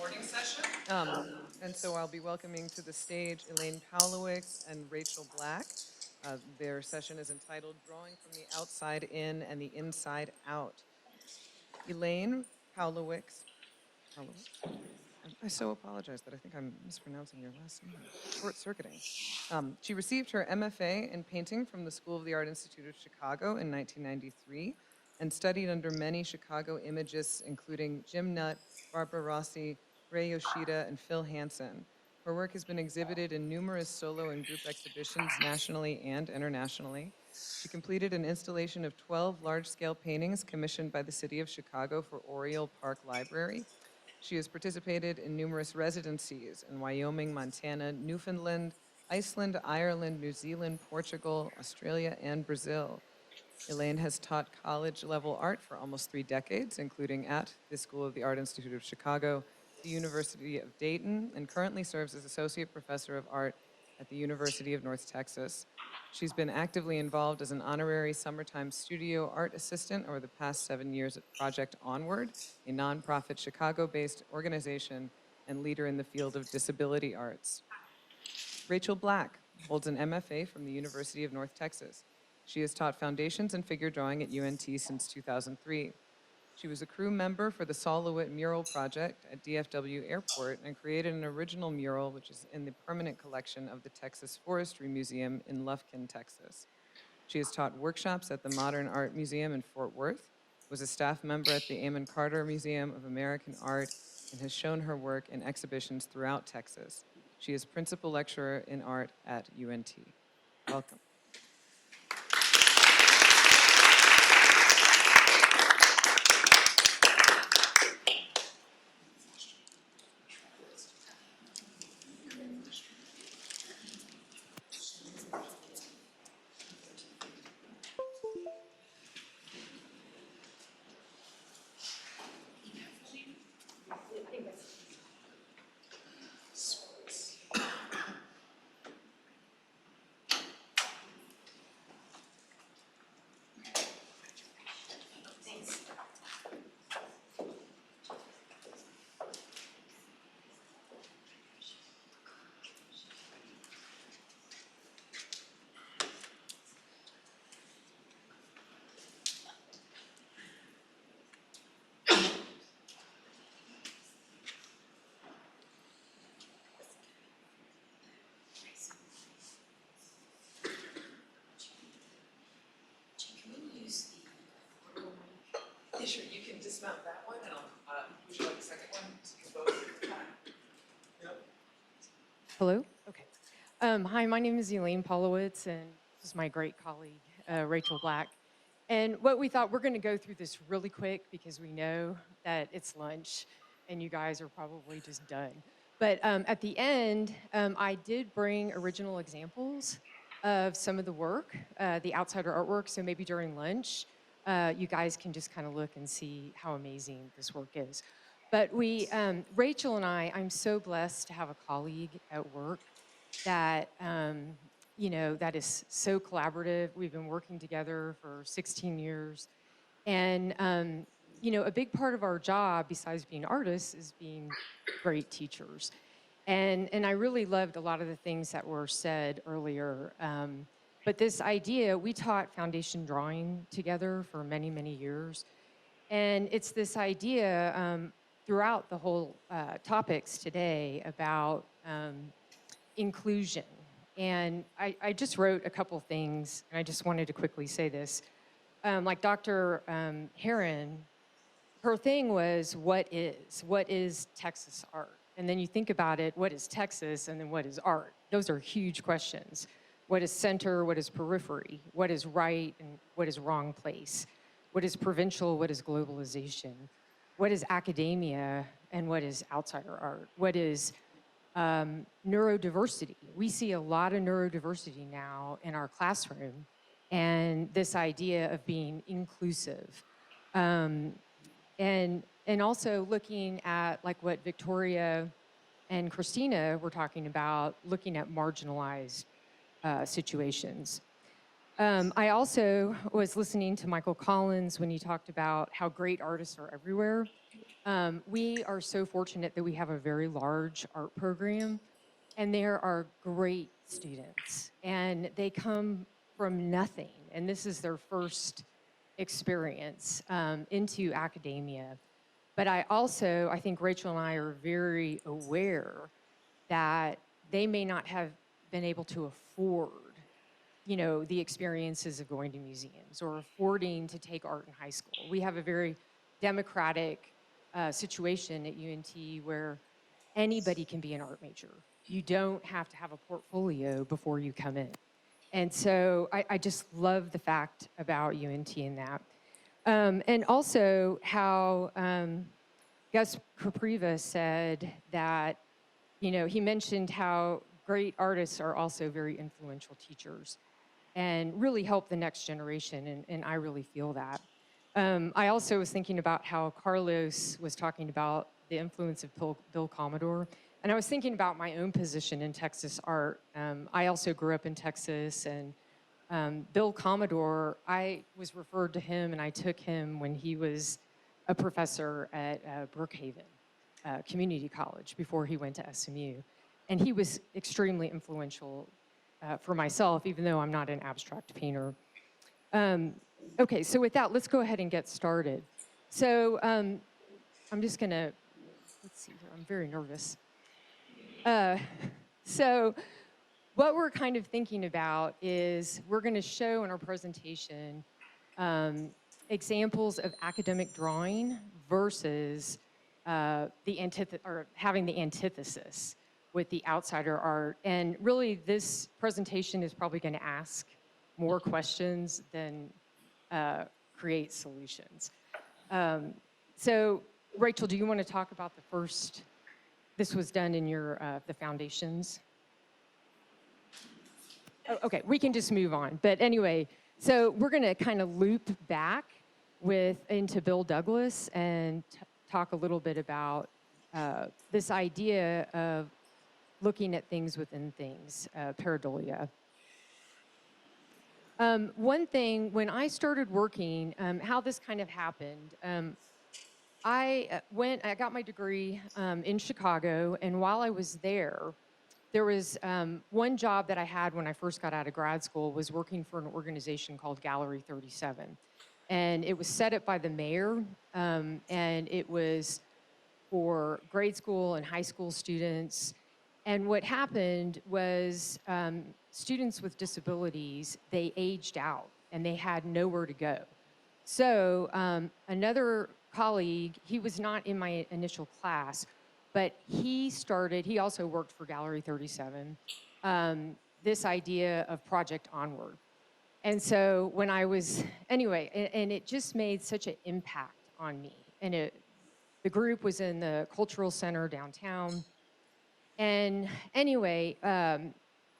morning session. And so I'll be welcoming to the stage Elaine Pollowicz and Rachel Black. Their session is entitled Drawing from the Outside In and the Inside Out. Elaine Pollowicz. I so apologize that I think I'm mispronouncing your last name. Short-circuiting. She received her MFA in painting from the School of the Art Institute of Chicago in 1993 and studied under many Chicago imagists, including Jim Nutt, Barbara Rossi, Ray Yoshida, and Phil Hansen. Her work has been exhibited in numerous solo and group exhibitions nationally and internationally. She completed an installation of 12 large-scale paintings commissioned by the City of Chicago for Oriole Park Library. She has participated in numerous residencies in Wyoming, Montana, Newfoundland, Iceland, Ireland, New Zealand, Portugal, Australia, and Brazil. Elaine has taught college-level art for almost 3 decades, including at the School of the Art Institute of Chicago, the University of Dayton, and currently serves as Associate Professor of Art at the University of North Texas. She's been actively involved as an honorary summertime studio art assistant over the past 7 years at Project Onward, a nonprofit Chicago-based organization and leader in the field of disability arts. Rachel Black holds an MFA from the University of North Texas. She has taught foundations and figure drawing at UNT since 2003. She was a crew member for the Saul LeWitt Mural Project at DFW Airport and created an original mural which is in the permanent collection of the Texas Forestry Museum in Lufkin, Texas. She has taught workshops at the Modern Art Museum in Fort Worth, was a staff member at the Amon Carter Museum of American Art, and has shown her work in exhibitions throughout Texas. She is principal lecturer in art at UNT. Welcome. Sure, you can dismount that one, and would you like the second one? So you both. Yep. Hello? Okay. Hi, my name is Elaine Pollowicz, and this is my great colleague, Rachel Black. And what we thought, we're going to go through this really quick because we know that it's lunch and you guys are probably just done. But at the end, I did bring original examples of some of the work, the outsider artwork, so maybe during lunch, you guys can just kind of look and see how amazing this work is. But we, Rachel and I'm so blessed to have a colleague at work that, you know, that is so collaborative. We've been working together for 16 years. And, you know, a big part of our job, besides being artists, is being great teachers. And I really loved a lot of the things that were said earlier. But this idea, we taught foundation drawing together for many, many years. And it's this idea throughout the whole topics today about inclusion. And I just wrote a couple things, and I just wanted to quickly say this. Like Dr. Heron, her thing was, what is Texas art? And then you think about it, what is Texas, and then what is art? Those are huge questions. What is center, what is periphery? What is right and what is wrong place? What is provincial, what is globalization? What is academia and what is outsider art? What is neurodiversity? We see a lot of neurodiversity now in our classroom, and this idea of being inclusive. And also looking at like what Victoria and Christina were talking about, looking at marginalized situations. I also was listening to Michael Collins when he talked about how great artists are everywhere. We are so fortunate that we have a very large art program, and there are great students, and they come from nothing, and this is their first experience into academia. But I think Rachel and I are very aware that they may not have been able to afford, the experiences of going to museums or affording to take art in high school. We have a very democratic situation at UNT where anybody can be an art major. You don't have to have a portfolio before you come in. And so I just love the fact about UNT in that. And also how Gus Capriva said that, he mentioned how great artists are also very influential teachers and really help the next generation, and I really feel that. I also was thinking about how Carlos was talking about the influence of Bill Commodore, and I was thinking about my own position in Texas art. I also grew up in Texas, and Bill Commodore, I was referred to him, and I took him when he was a professor at Brookhaven Community College before he went to SMU. And he was extremely influential for myself, even though I'm not an abstract painter. Okay, so with that, let's go ahead and get started. So I'm just gonna, let's see here, I'm very nervous. So what we're kind of thinking about is we're gonna show in our presentation examples of academic drawing versus having the antithesis with the outsider art. And really, this presentation is probably going to ask more questions than create solutions. So, Rachel, do you want to talk about the first? This was done in your the foundations. Oh, okay, we can just move on. But anyway, so we're going to kind of loop back into Bill Douglas and talk a little bit about this idea of looking at things within things, Paradolia. One thing, when I started working, how this kind of happened, I got my degree in Chicago, and while I was there was one job that I had when I first got out of grad school was working for an organization called Gallery 37. And it was set up by the mayor, and it was for grade school and high school students. And what happened was students with disabilities, they aged out and they had nowhere to go. So another colleague, he was not in my initial class, but he also worked for Gallery 37, this idea of Project Onward. And so when and it just made such an impact on me. And the group was in the cultural center downtown. And anyway,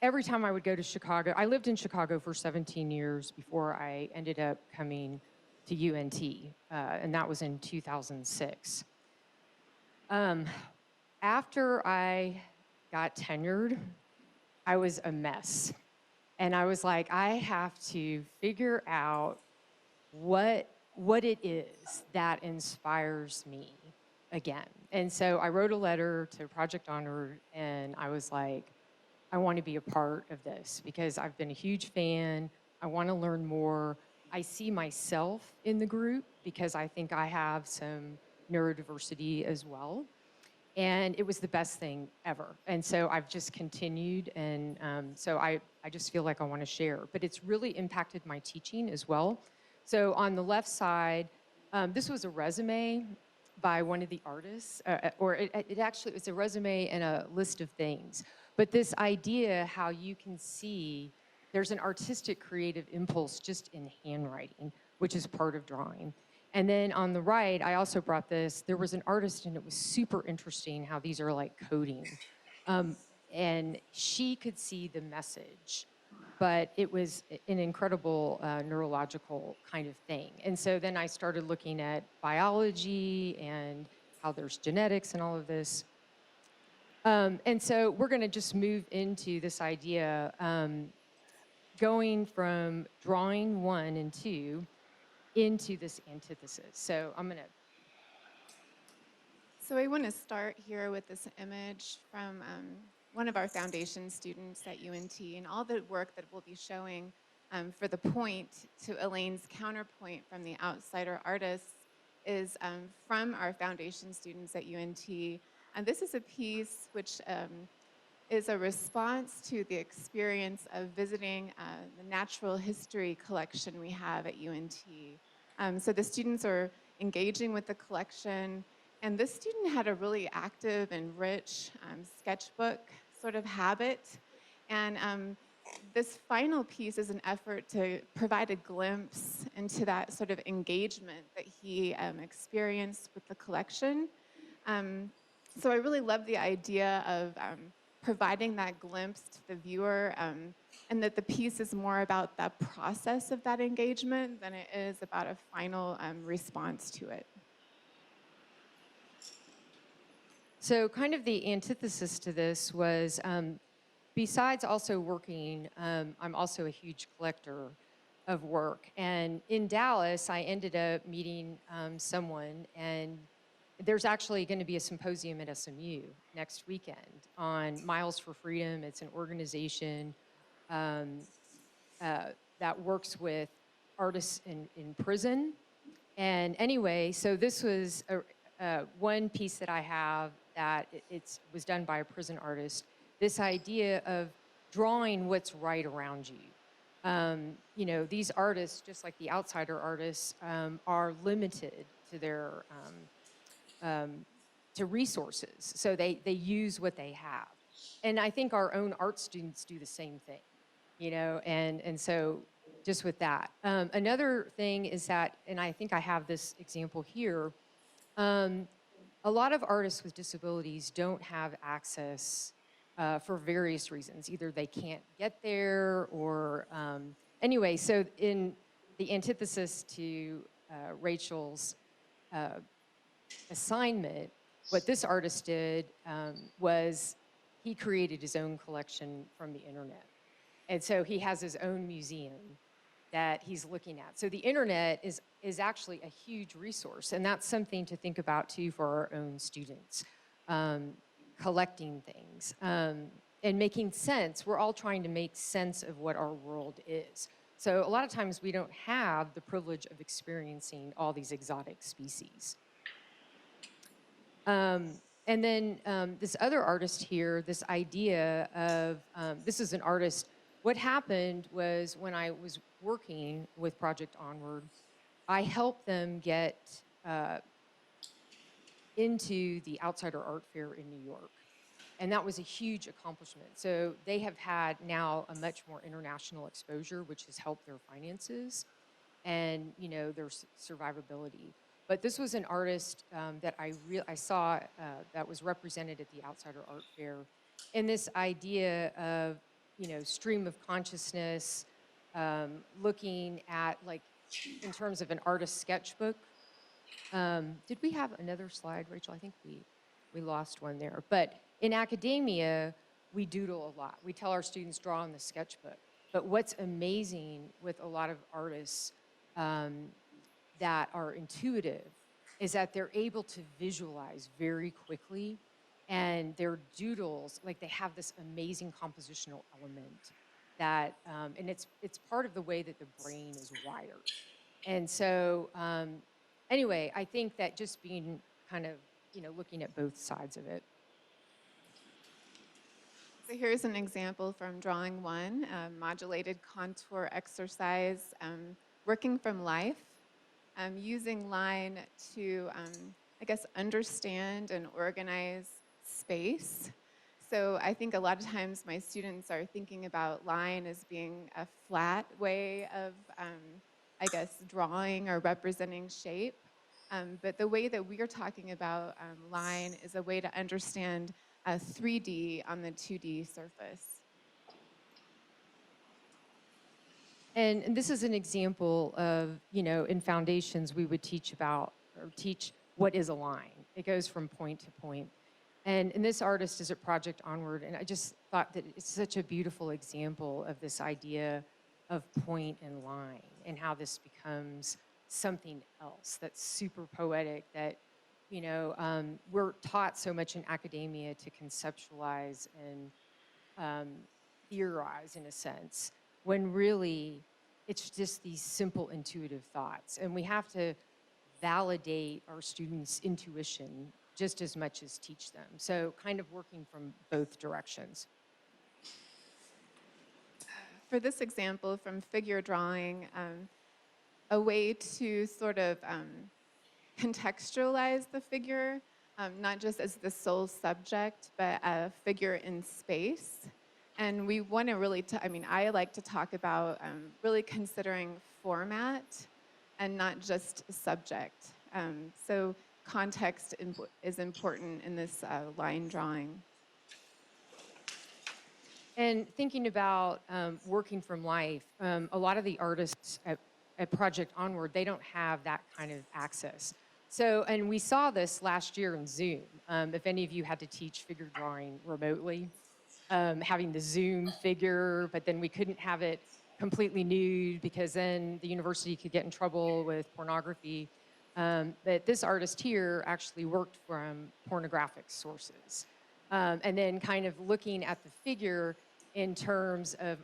every time I would go to Chicago, I lived in Chicago for 17 years before I ended up coming to UNT, and that was in 2006. After I got tenured, I was a mess. And I was like, I have to figure out what it is that inspires me again. And so I wrote a letter to Project Onward, and I was like, I want to be a part of this because I've been a huge fan. I want to learn more. I see myself in the group because I think I have some neurodiversity as well. And it was the best thing ever. And so I've just continued, and so I just feel like I want to share. But it's really impacted my teaching as well. So on the left side, this was a resume by one of the artists, or it actually was a resume and a list of things. But this idea how you can see there's an artistic creative impulse just in handwriting, which is part of drawing. And then on the right, I also brought this. There was an artist, and it was super interesting how these are like coding. And she could see the message, but it was an incredible neurological kind of thing. And so then I started looking at biology and how there's genetics and all of this. And so we're going to just move into this idea. going from drawing 1 and 2 into this antithesis. So I'm going to. So I want to start here with this image from one of our foundation students at UNT, and all the work that we'll be showing for the point to Elaine's counterpoint from the outsider artists is from our foundation students at UNT. And this is a piece which is a response to the experience of visiting the natural history collection we have at UNT. So the students are engaging with the collection, and this student had a really active and rich sketchbook sort of habit. And this final piece is an effort to provide a glimpse into that sort of engagement that he experienced with the collection. So I really love the idea of providing that glimpse to the viewer, and that the piece is more about the process of that engagement than it is about a final response to it. So kind of the antithesis to this was, besides also working, I'm also a huge collector of work. And in Dallas, I ended up meeting someone, and there's actually going to be a symposium at SMU next weekend on Miles for Freedom. It's an organization that works with artists in prison. And anyway, so this was one piece that I have that it was done by a prison artist. This idea of drawing what's right around you. You know, these artists, just like the outsider artists, are limited to their to resources. So they use what they have. And I think our own art students do the same thing, you know, and so just with that. Another thing is that, and I think I have this example here, a lot of artists with disabilities don't have access for various reasons. Either they can't get there or, anyway, so in the antithesis to Rachel's assignment, what this artist did was he created his own collection from the internet. And so he has his own museum that he's looking at. So the internet is actually a huge resource, and that's something to think about too for our own students, collecting things and making sense. We're all trying to make sense of what our world is. So a lot of times we don't have the privilege of experiencing all these exotic species. And then this other artist here, this idea of, this is an artist. What happened was when I was working with Project Onward, I helped them get into the Outsider Art Fair in New York. And that was a huge accomplishment. So they have had now a much more international exposure, which has helped their finances and, you know, their survivability. But this was an artist that I saw that was represented at the Outsider Art Fair. And this idea of, you know, stream of consciousness, looking at, like, in terms of an artist's sketchbook. Did we have another slide, Rachel? I think we lost one there. But in academia, we doodle a lot. We tell our students, draw on the sketchbook. But what's amazing with a lot of artists that are intuitive is that they're able to visualize very quickly, and their doodles, like, they have this amazing compositional element that, and it's part of the way that the brain is wired. And so, anyway, I think that just being kind of, you know, looking at both sides of it. So here's an example from drawing 1, modulated contour exercise, working from life, using line to, I guess, understand and organize space. So I think a lot of times my students are thinking about line as being a flat way of, I guess, drawing or representing shape. But the way that we are talking about line is a way to understand 3D on the 2D surface. And this is an example of, you know, in foundations, we would teach about, or teach what is a line. It goes from point to point. And this artist is at Project Onward, and I just thought that it's such a beautiful example of this idea of point and line, and how this becomes something else that's super poetic, that, you know, we're taught so much in academia to conceptualize and theorize, in a sense, when really it's just these simple intuitive thoughts. And we have to validate our students' intuition just as much as teach them. So kind of working from both directions. For this example from figure drawing, a way to sort of contextualize the figure, not just as the sole subject, but a figure in space. And we want to really, I like to talk about really considering format and not just subject. So context is important in this line drawing. And thinking about working from life, a lot of the artists at Project Onward, they don't have that kind of access. So, and we saw this last year in Zoom. If any of you had to teach figure drawing remotely, having the Zoom figure, but then we couldn't have it completely nude because then the university could get in trouble with pornography. But this artist here actually worked from pornographic sources. And then kind of looking at the figure in terms of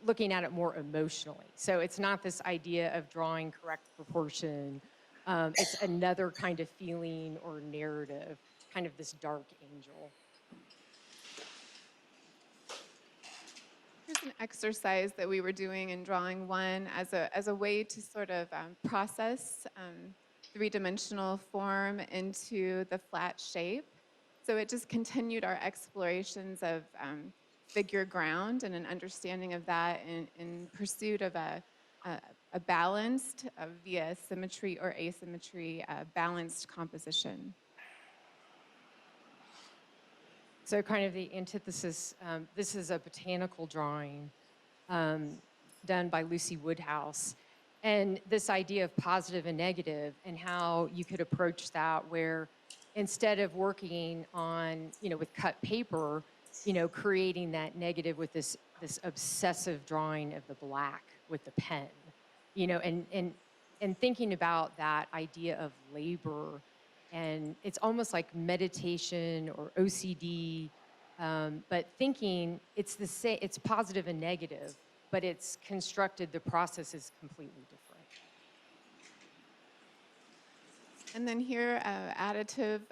looking at it more emotionally. So it's not this idea of drawing correct proportion. It's another kind of feeling or narrative, kind of this dark angel. Here's an exercise that we were doing in drawing one as a way to sort of process three-dimensional form into the flat shape. So it just continued our explorations of figure ground and an understanding of that in pursuit of a balanced, via symmetry or asymmetry, balanced composition. So kind of the antithesis, this is a botanical drawing done by Lucy Woodhouse. And this idea of positive and negative and how you could approach that, where instead of working on, with cut paper, creating that negative with this obsessive drawing of the black with the pen, and thinking about that idea of labor. And it's almost like meditation or OCD, but thinking it's the same, it's positive and negative, but it's constructed, the process is completely different. And then here, additive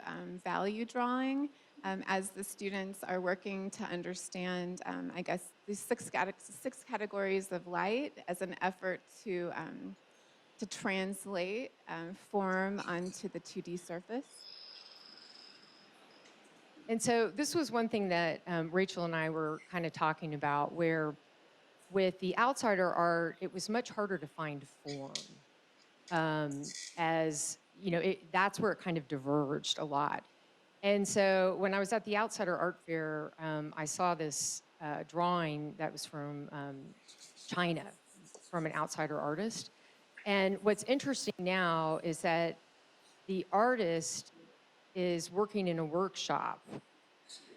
value drawing, as the students are working to understand, I guess, these six categories of light as an effort to translate form onto the 2D surface. And so this was one thing that Rachel and I were kind of talking about, where with the outsider art, it was much harder to find form. That's where it kind of diverged a lot. And so when I was at the Outsider Art Fair, I saw this drawing that was from China, from an outsider artist. And what's interesting now is that the artist is working in a workshop,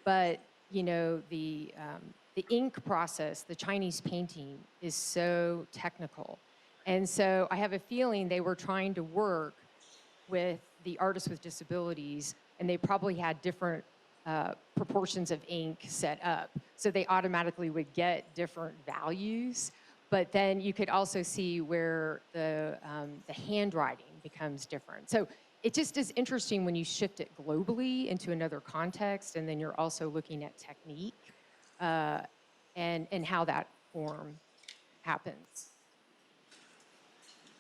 but the ink process, the Chinese painting, is so technical. And so I have a feeling they were trying to work with the artists with disabilities, and they probably had different proportions of ink set up. So they automatically would get different values. But then you could also see where the handwriting becomes different. So it just is interesting when you shift it globally into another context, and then you're also looking at technique and how that form happens.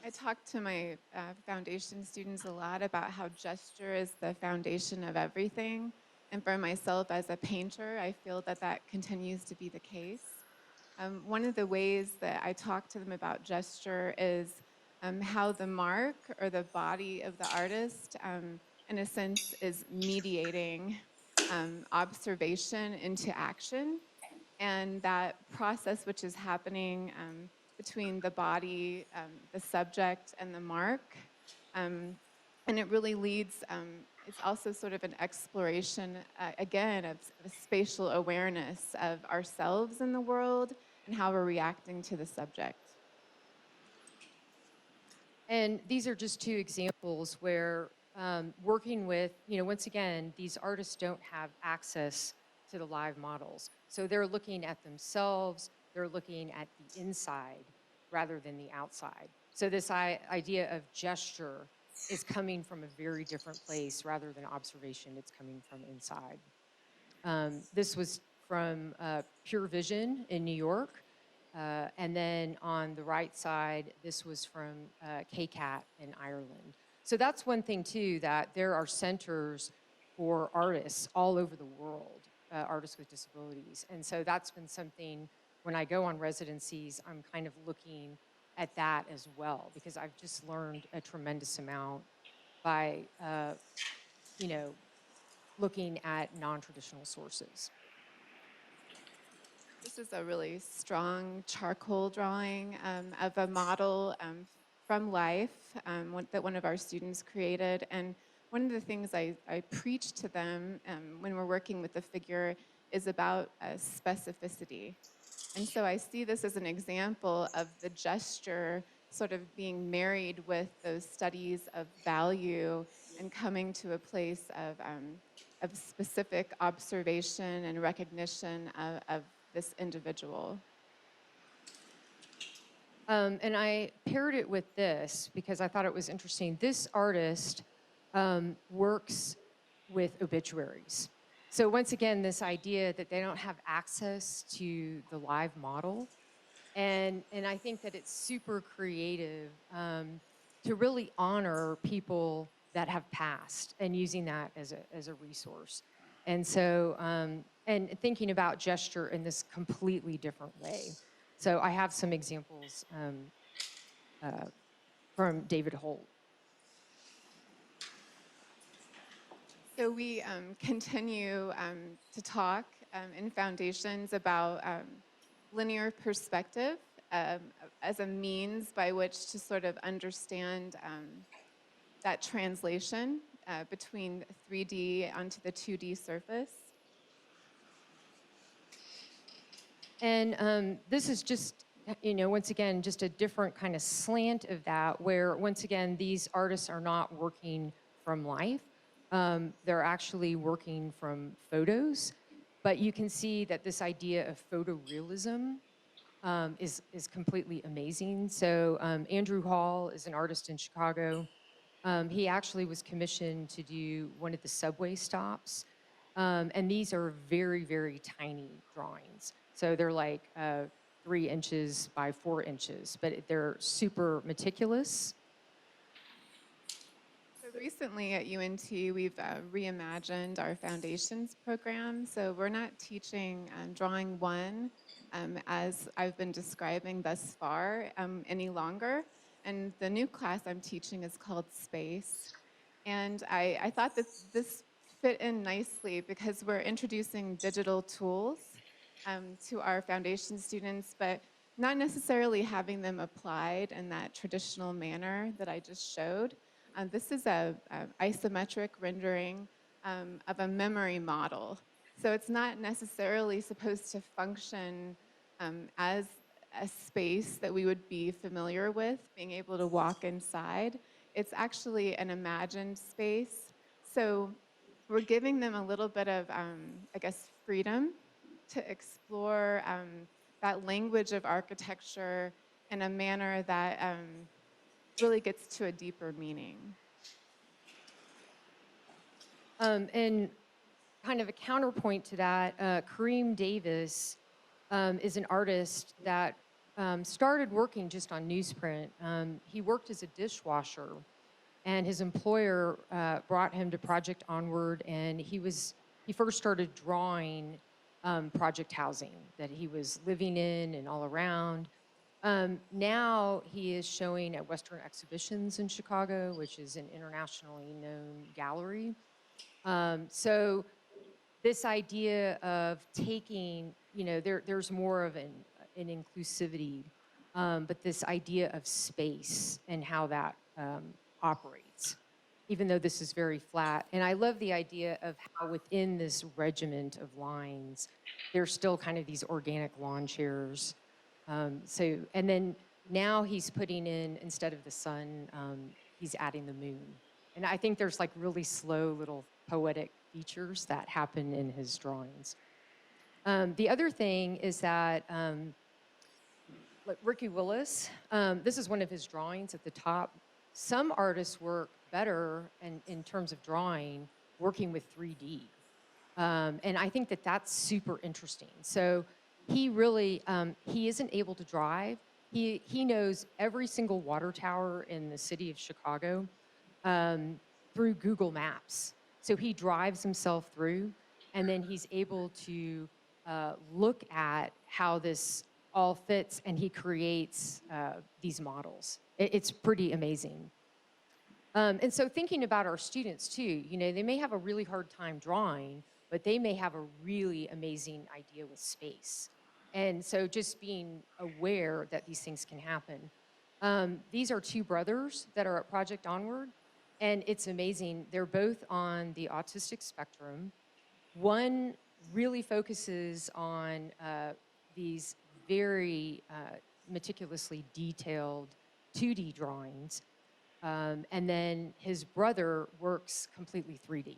I talk to my foundation students a lot about how gesture is the foundation of everything. And for myself as a painter, I feel that that continues to be the case. One of the ways that I talk to them about gesture is how the mark or the body of the artist, in a sense, is mediating observation into action. And that process which is happening between the body, the subject, and the mark. And it really leads, it's also sort of an exploration, again, of spatial awareness of ourselves in the world and how we're reacting to the subject. And these are just two examples where working with, once again, these artists don't have access to the live models. So they're looking at themselves, they're looking at the inside rather than the outside. So this idea of gesture is coming from a very different place rather than observation, it's coming from inside. This was from Pure Vision in New York. And then on the right side, this was from KCAT in Ireland. So that's one thing too, that there are centers for artists all over the world, artists with disabilities. And so that's been something, when I go on residencies, I'm kind of looking at that as well, because I've just learned a tremendous amount by, looking at non-traditional sources. This is a really strong charcoal drawing of a model from life that one of our students created. And one of the things I preach to them when we're working with the figure is about specificity. And so I see this as an example of the gesture sort of being married with those studies of value and coming to a place of specific observation and recognition of this individual. And I paired it with this because I thought it was interesting. This artist works with obituaries. So once again, this idea that they don't have access to the live model. And I think that it's super creative to really honor people that have passed and using that as a resource. And so, and thinking about gesture in this completely different way. So I have some examples from David Holt. So we continue to talk in foundations about linear perspective as a means by which to sort of understand that translation between 3D onto the 2D surface. And this is just, once again, just a different kind of slant of that, where once again, these artists are not working from life. They're actually working from photos. But you can see that this idea of photorealism is completely amazing. So Andrew Hall is an artist in Chicago. He actually was commissioned to do one of the subway stops. And these are very, very tiny drawings. So they're like 3 inches by 4 inches, but they're super meticulous. So recently at UNT, we've reimagined our foundations program. So we're not teaching drawing one as I've been describing thus far any longer. And the new class I'm teaching is called Space. And I thought that this fit in nicely because we're introducing digital tools to our foundation students, but not necessarily having them applied in that traditional manner that I just showed. This is a isometric rendering of a memory model. So it's not necessarily supposed to function as a space that we would be familiar with, being able to walk inside. It's actually an imagined space. So we're giving them a little bit of, I guess, freedom to explore that language of architecture in a manner that really gets to a deeper meaning. And kind of a counterpoint to that, Kareem Davis is an artist that started working just on newsprint. He worked as a dishwasher, and his employer brought him to Project Onward, and he first started drawing project housing that he was living in and all around. Now he is showing at Western Exhibitions in Chicago, which is an internationally known gallery. So this idea of taking, there's more of an inclusivity, but this idea of space and how that operates, even though this is very flat. And I love the idea of how within this regiment of lines, there's still kind of these organic lawn chairs. And then Now he's putting in, instead of the sun, he's adding the moon. And I think there's like really slow little poetic features that happen in his drawings. The other thing is that like Ricky Willis, this is one of his drawings at the top. Some artists work better in terms of drawing, working with 3D. And I think that that's super interesting. So he really, he isn't able to drive. He knows every single water tower in the city of Chicago through Google Maps. So he drives himself through, and then he's able to look at how this all fits, and he creates these models. It's pretty amazing. And so thinking about our students too, you know, they may have a really hard time drawing, but they may have a really amazing idea with space. And so just being aware that these things can happen. These are two brothers that are at Project Onward, and it's amazing. They're both on the autistic spectrum. One really focuses on these very meticulously detailed 2D drawings. And then his brother works completely 3D.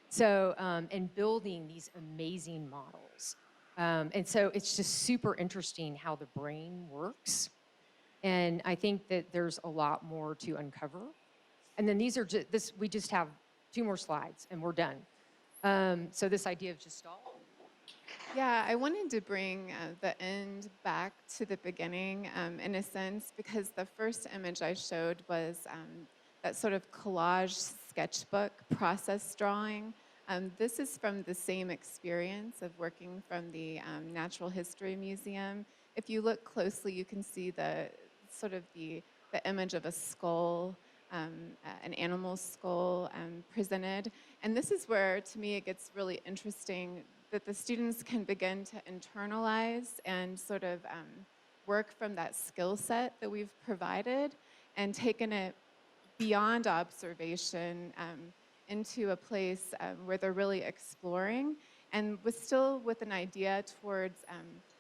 So, and building these amazing models. And so it's just super interesting how the brain works. And I think that there's a lot more to uncover. And then these are just, we just have 2 more slides and we're done. So this idea of Gestalt. Yeah, I wanted to bring the end back to the beginning in a sense, because the first image I showed was that sort of collage sketchbook process drawing. This is from the same experience of working from the Natural History Museum. If you look closely, you can see the sort of the image of a skull, an animal skull presented. And this is where, to me, it gets really interesting that the students can begin to internalize and sort of work from that skill set that we've provided and taken it beyond observation into a place where they're really exploring, and still with an idea towards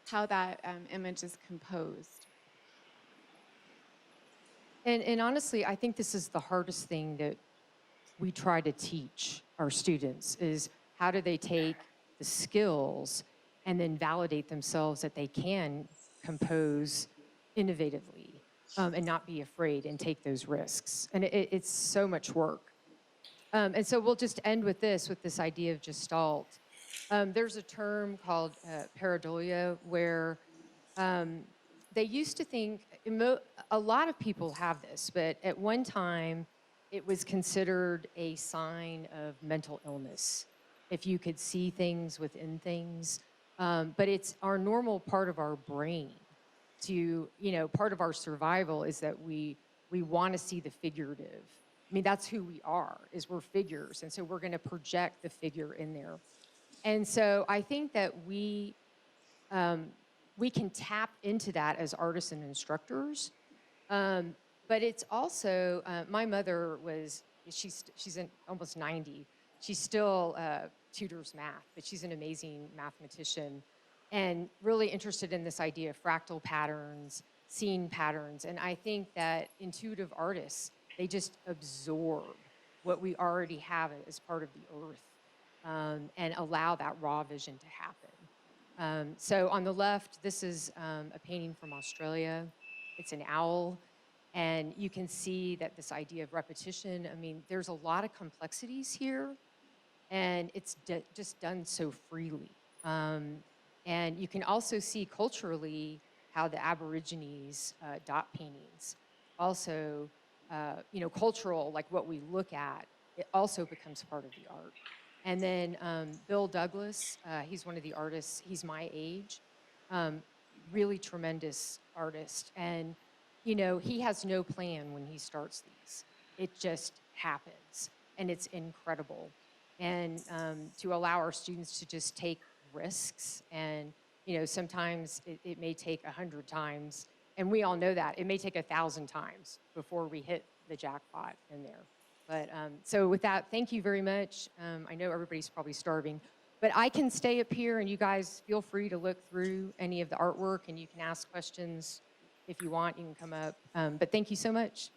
how that image is composed. And honestly, I think this is the hardest thing that we try to teach our students is how do they take the skills and then validate themselves that they can compose innovatively and not be afraid and take those risks. And it's so much work. And so we'll just end with this idea of Gestalt. There's a term called Paradolia where they used to think, a lot of people have this, but at one time it was considered a sign of mental illness if you could see things within things. But it's our normal part of our brain to, you know, part of our survival is that we want to see the figurative. I mean, that's who we are, is we're figures. And so we're going to project the figure in there. And so I think that we can tap into that as artists and instructors. But it's also, my mother was, she's almost 90. She still tutors math, but she's an amazing mathematician and really interested in this idea of fractal patterns, scene patterns. And I think that intuitive artists, they just absorb what we already have as part of the earth and allow that raw vision to happen. So on the left, this is a painting from Australia. It's an owl. And you can see that this idea of repetition, I mean, there's a lot of complexities here, and it's just done so freely. And you can also see culturally how the Aborigines dot paintings also, you know, cultural, like what we look at, it also becomes part of the art. And then Bill Douglas, he's one of the artists, he's my age, really tremendous artist. And, you know, he has no plan when he starts these. It just happens, and it's incredible. And to allow our students to just take risks, and, you know, sometimes it may take 100 times, and we all know that. It may take 1,000 times before we hit the jackpot in there. But so with that, thank you very much. I know everybody's probably starving, but I can stay up here, and you guys feel free to look through any of the artwork, and you can ask questions If you want, you can come up. But thank you so much.